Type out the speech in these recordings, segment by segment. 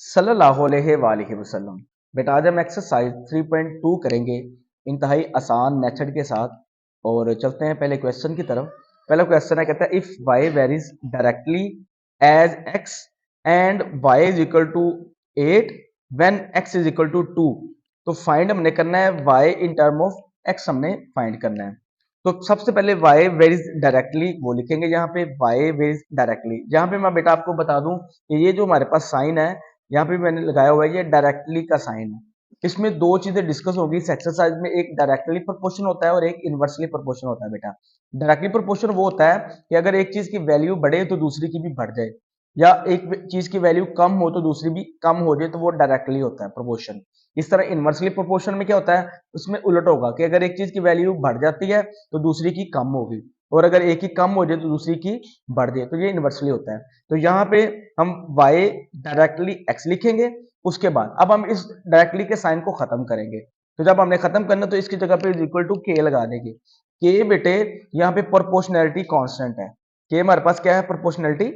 सल्लल्लाहु अलैहि वसल्लम। बेटा आज हम एक्सरसाइज 3.2 करेंगे इंतहाई आसान मेथड के साथ। और चलते हैं पहले क्वेश्चन की तरफ। पहला क्वेश्चन है, कहता है if y varies directly as x and y is equal to 8 when x is equal to 2। तो फाइंड हमने करना है y in term of x, हमने फाइंड करना है। तो सबसे पहले y वेरीज डायरेक्टली वो लिखेंगे यहाँ पे, y वेरीज डायरेक्टली। यहाँ पे मैं बेटा आपको बता दूं कि ये जो हमारे पास साइन है यहाँ पे मैंने लगाया हुआ है, ये डायरेक्टली का साइन है। इसमें दो चीजें डिस्कस होगी इस एक्सरसाइज में, एक डायरेक्टली प्रोपोर्शन होता है और एक इनवर्सली प्रोपोर्शन होता है बेटा। डायरेक्टली प्रोपोर्शन वो होता है कि अगर एक चीज की वैल्यू बढ़े तो दूसरी की भी बढ़ जाए, या एक चीज की वैल्यू कम हो तो दूसरी भी कम हो जाए, तो वो डायरेक्टली होता है प्रोपोर्शन। इस तरह इनवर्सली प्रोपोर्शन में क्या होता है, उसमें उलट होगा कि अगर एक चीज की वैल्यू बढ़ जाती है तो दूसरी की कम होगी, और अगर एक ही कम हो जाए तो दूसरी की बढ़ जाए, तो ये इनवर्सली होता है। तो यहाँ पे हम y डायरेक्टली x लिखेंगे। उसके बाद अब हम इस डायरेक्टली के साइन को खत्म करेंगे। तो जब हमने खत्म करना तो इसकी जगह पे इज इक्वल टू k लगा देंगे। k बेटे यहाँ पे प्रोपोर्शनैलिटी कांस्टेंट है। k हमारे पास क्या है, प्रोपोर्शनैलिटी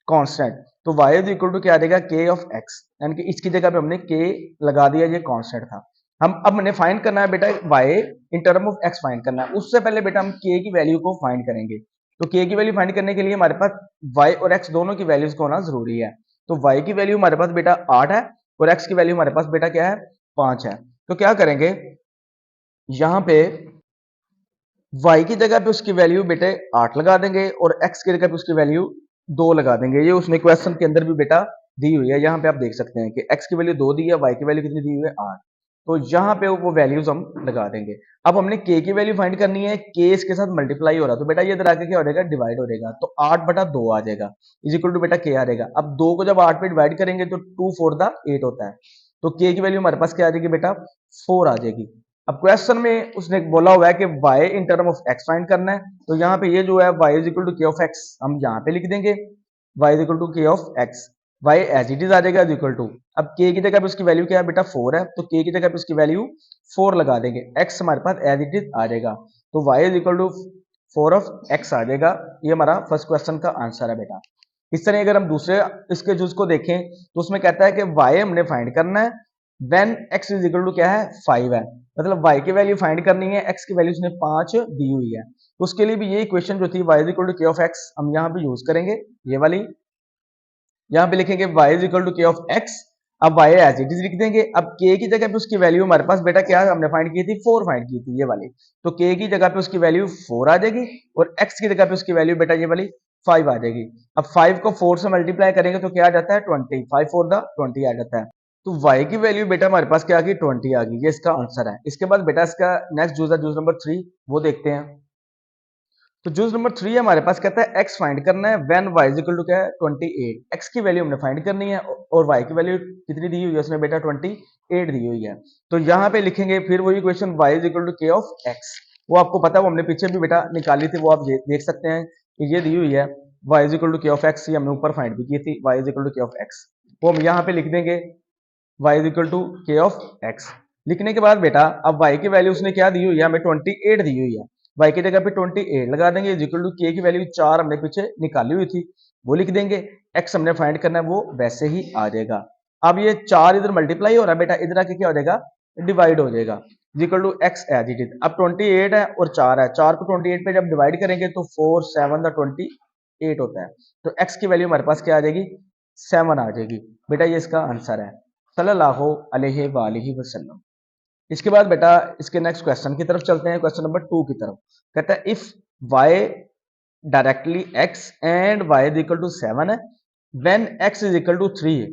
कांस्टेंट। तो y इज इक्वल टू क्या आ जाएगा, k ऑफ x, यानी कि इसकी जगह पे हमने k लगा दिया, ये कांस्टेंट था। हम अब हमने फाइंड करना है बेटा y in term of x find करना है। उससे पहले बेटा हम k की वैल्यू को फाइंड करेंगे। तो k की वैल्यू फाइंड करने के लिए हमारे पास y और x दोनों की वैल्यूज को होना जरूरी है। तो y की वैल्यू हमारे पास बेटा 8 है और x की वैल्यू हमारे पास बेटा क्या है, 5 है। तो क्या करेंगे, यहां पे y की जगह पे उसकी वैल्यू बेटे 8 लगा देंगे और x की जगह पे उसकी वैल्यू 2 लगा देंगे। ये उसने क्वेश्चन के अंदर भी बेटा दी हुई है, यहाँ पे आप देख सकते हैं कि x की वैल्यू 2 दी है, y की वैल्यू कितनी दी हुई है, 8। तो यहाँ पे वो वैल्यूज हम लगा देंगे। अब हमने k की वैल्यू फाइंड करनी है, k इसके साथ मल्टीप्लाई हो रहा है, तो बेटा ये इधर आके क्या हो जाएगा, डिवाइड हो जाएगा। तो 8 बटा 2 आ जाएगा, इज इक्वल टू बेटा k आ जाएगा। अब 2 को जब 8 पे डिवाइड करेंगे तो 2 4 द 8 होता है। तो k की वैल्यू हमारे पास क्या आ जाएगी बेटा, 4 आ जाएगी। अब क्वेश्चन में उसने बोला हुआ है कि y in term of x find करना है। तो यहाँ पे ये जो है y is equal to k of x, हम यहाँ पे लिख देंगे y is equal to k of x। y as it is आ जाएगा इज इक्वल टू, अब k की जगह पे उसकी वैल्यू क्या है बेटा, 4 है, तो k की जगह पे उसकी वैल्यू 4 लगा देंगे। x हमारे पास एज इट इज आ जाएगा, तो y is equal to 4 of x आ जाएगा। ये हमारा फर्स्ट क्वेश्चन का आंसर है बेटा। इस तरह अगर हम दूसरे इसके जूस को देखें तो उसमें कहता है कि y हमने फाइंड करना है when x is equal to क्या है, 5 है। मतलब y की वैल्यू फाइंड करनी है, x की वैल्यू उसने 5 दी हुई है। तो उसके लिए भी ये इक्वेशन जो थी y is equal to k of x, हम यहाँ पे यूज करेंगे ये वाली। यहाँ पे लिखेंगे y is equal to k of x। अब y एज इट इज लिख देंगे। अब k की जगह पे उसकी वैल्यू हमारे पास बेटा क्या हमने फाइंड की थी, 4 फाइंड की थी ये वाली। तो k की जगह पे उसकी वैल्यू 4 आ जाएगी और x की जगह पे उसकी वैल्यू बेटा ये वाली 5 आ जाएगी। अब 5 को 4 से मल्टीप्लाई करेंगे तो क्या आ जाता है, 20। 5 4 द 20 आ जाता है। तो y की वैल्यू बेटा हमारे पास क्या आ गई, 20 आ गई। ये इसका आंसर है। इसके बाद बेटा इसका नेक्स्ट जूस है, जूस नंबर 3, वो देखते हैं। तो जूस नंबर 3 है हमारे पास, कहता है x फाइंड करना है when y is equal to क्या है, 28। x की वैल्यू हमने फाइंड करनी है और y की वैल्यू कितनी दी हुई है उसमें बेटा, 28 दी हुई है। तो यहाँ पे लिखेंगे फिर वही equation y is equal to k of x। वो आपको पता है, वो हमने पीछे भी बेटा निकाली थी, वो आप देख सकते हैं कि ये दी हुई है y is equal to k of x। ये हमने ऊपर फाइंड भी की थी, y is equal to k of x। वो हम यहाँ पे लिख देंगे y is equal to k of x। लिखने के बाद बेटा अब y की वैल्यू उसने क्या दी हुई है, हमें 28 दी हुई है। y की जगह पे 28 लगा देंगे, इज इक्वल टू k की वैल्यू 4 हमने पीछे निकाली हुई थी, वो लिख देंगे। x हमने फाइंड करना है, वो वैसे ही आ जाएगा। अब ये 4 इधर मल्टीप्लाई हो रहा है बेटा, इधर आके क्या हो जाएगा, डिवाइड हो जाएगा, is equal to x as it is. अब 28 है और 4 है, 4 को 28 पे जब डिवाइड करेंगे तो 4 7 द 28 होता है। तो x की वैल्यू हमारे पास क्या आ जाएगी, 7 आ जाएगी। बेटा ये इसका आंसर है, सल्लल्लाहु अलैहि वसल्लम। इसके बाद बेटा इसके नेक्स्ट क्वेश्चन की तरफ चलते हैं, क्वेश्चन नंबर 2 की तरफ। कहता है if y directly x and y is equal to 7 है, when x is equal to 3,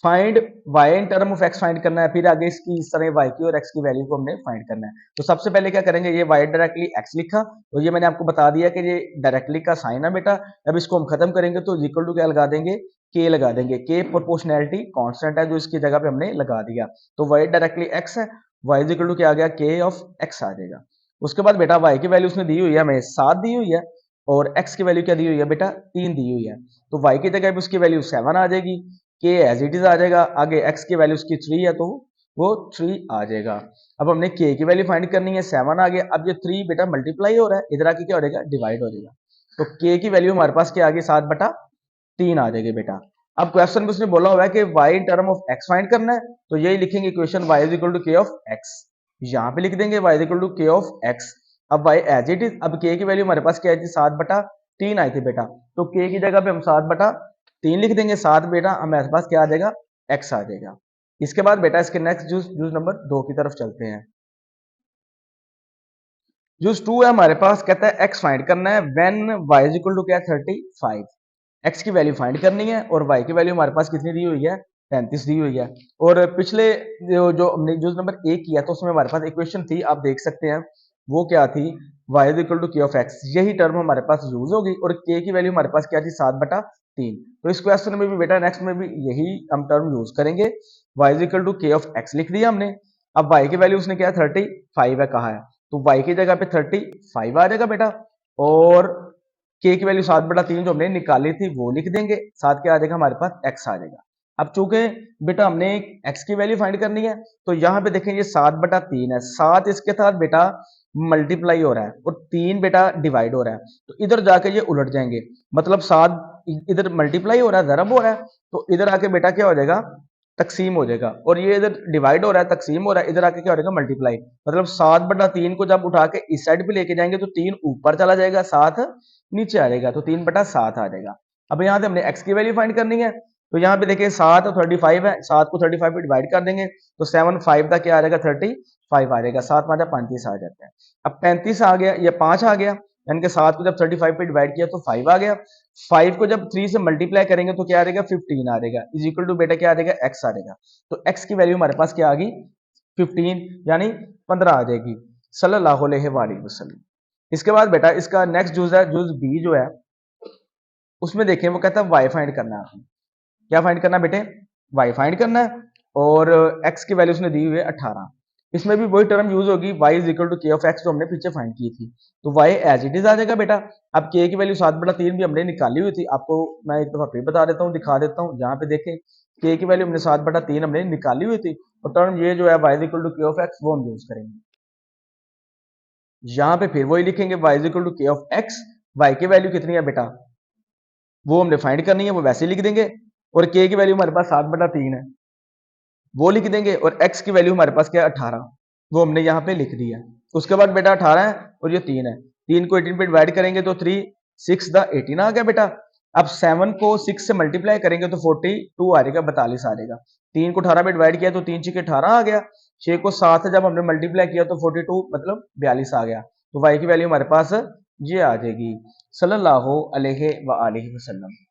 find y in term of x find करना है। फिर आगे इसकी इस तरह y की और x की वैल्यू को हमने फाइंड करना है। तो सबसे पहले क्या करेंगे, ये y डायरेक्टली x लिखा, तो ये मैंने आपको बता दिया कि ये डायरेक्टली का साइन है बेटा। अब इसको हम खत्म करेंगे तो इक्वल टू क्या लगा देंगे, k लगा देंगे। k प्रोपोर्शनैलिटी कांस्टेंट है जो इसकी जगह पे हमने लगा दिया। तो y डायरेक्टली x है, y इज इक्वल टू क्या आ गया, k ऑफ x आ जाएगा। उसके बाद बेटा y की वैल्यू उसने दी हुई है हमें 7 दी हुई है और x की वैल्यू क्या दी हुई है बेटा, 3 दी हुई है। तो y की जगह पे उसकी वैल्यू 7 आ जाएगी, k एज इट इज आ जाएगा। आगे x की वैल्यू उसकी 3 है तो वो 3 आ जाएगा। अब हमने k की वैल्यू फाइंड करनी है, 7 आ गया। अब ये 3 बेटा मल्टीप्लाई हो रहा है, इधर आके क्या हो जाएगा, डिवाइड हो जाएगा। तो k की वैल्यू हमारे पास क्या आ गई, 7 बटा 3 आ जाएगी बेटा। अब क्वेश्चन में उसने बोला हुआ है कि y in term of x find करना है, तो यही लिखेंगे equation y is equal to k of x, यहाँ पे लिख देंगे y is equal to k of x। अब y एज इट इज, अब k की वैल्यू हमारे पास क्या आई थी, 7/3 आई थी बेटा, तो k की जगह पे हम 7/3 लिख देंगे, 7 बेटा हमारे पास क्या आ जाएगा, x आ जाएगा। इसके बाद बेटा इसके नेक्स्ट जूस नंबर 2 की तरफ चलते हैं। जूस 2 है हमारे पास, कहता है x फाइंड करना है when y is equal to क्या है 35, x की वैल्यू फाइंड करनी है और y की वैल्यू हमारे पास कितनी दी हुई है, 35 दी हुई है। और पिछले जो हमने जूस नंबर 1 किया तो उसमें हमारे पास इक्वेशन थी, आप देख सकते हैं वो क्या थी, y is equal to k of x, यही टर्म हमारे पास यूज होगी और k की वैल्यू हमारे पास क्या थी, 7/3। तो इस क्वेश्चन में भी बेटा नेक्स्ट में भी यही हम टर्म यूज करेंगे, y is equal to k of x लिख दिया हमने। अब y की वैल्यू उसने क्या है 35 है कहा है, तो y की जगह पे 35 आ जाएगा बेटा, और k की वैल्यू 7/3 जो हमने निकाली थी वो लिख देंगे, साथ क्या आ जाएगा हमारे पास x आ जाएगा। अब चूंकि बेटा हमने x की वैल्यू फाइंड करनी है, तो यहाँ पे देखें ये 7/3 है, 7 इसके साथ बेटा मल्टीप्लाई हो रहा है और 3 बेटा डिवाइड हो रहा है, तो इधर जाके ये उलट जाएंगे, मतलब 7 इधर मल्टीप्लाई हो रहा है, ज़रब हो रहा है, तो इधर आके बेटा क्या हो जाएगा, तकसीम हो जाएगा, और ये इधर डिवाइड हो रहा है, तकसीम हो रहा है, इधर आके क्या हो जाएगा, मल्टीप्लाई। मतलब 7/3 को जब उठा के इस साइड पे लेके जाएंगे तो 3 ऊपर चला जाएगा, 7 नीचे आ जाएगा, तो 3/7 आ जाएगा। अब यहाँ से हमने x की वैल्यू फाइंड करनी है, तो यहाँ पे देखिए 7 और 35 है, 7 को 35 पे डिवाइड कर देंगे तो 7 5 का क्या आ जाएगा, 35 आ जाएगा, 7 5 35 आ जाता है। अब 35 आ गया, ये 5 आ गया, यानी कि 7 को जब 35 पे डिवाइड किया तो 5 आ गया, 5 को जब 3 से मल्टीप्लाई करेंगे तो क्या आ जाएगा, 15 आ जाएगा, इज इक्वल टू बेटा क्या आ जाएगा, x आ जाएगा। तो x की वैल्यू हमारे पास क्या आ गई, 15 यानी 15 आ जाएगी, सल्लल्लाहु अलैहि वसल्लम। इसके बाद बेटा इसका नेक्स्ट जूज है, जूज बी जो है उसमें देखें वो कहता है y फाइंड करना है आपने, क्या फाइंड करना है बेटे, y फाइंड करना है, और x की वैल्यू उसने दी हुई है 18, इसमें भी वही टर्म यूज होगी y is equal to k of x जो हमने पीछे फाइंड की थी, तो y एज इट इज आ जाएगा बेटा। अब k की वैल्यू 7/3 भी हमने निकाली हुई थी, आपको मैं एक दफा फिर बता देता हूँ, दिखा देता हूँ, यहाँ पे देखें k की वैल्यू हमने 7/3 हमने निकाली हुई थी, और टर्म ये जो है y is equal to k of x वो हम यूज करेंगे, यहाँ पे फिर वही लिखेंगे y is equal to k of x, y की वैल्यू कितनी है बेटा वो हमने फाइंड करनी है, वो वैसे लिख देंगे, और k की वैल्यू हमारे पास 7/3 है वो लिख देंगे, और x की वैल्यू हमारे पास क्या है 18, वो हमने यहाँ पे लिख दिया। उसके बाद बेटा 18 है और ये 3 है, 3 को 18 पे डिवाइड करेंगे तो 3 6 द 18 आ गया बेटा। अब 7 को 6 से मल्टीप्लाई करेंगे तो 42 आ जाएगा, 42 आ जाएगा, 3 को 18 पे डिवाइड किया तो 3 6 18 आ गया, 6 को 7 से जब हमने मल्टीप्लाई किया तो 42 मतलब 42 आ गया, तो y की वैल्यू हमारे पास ये आ जाएगी, सल्लल्लाहु अलैहि वसल्लम।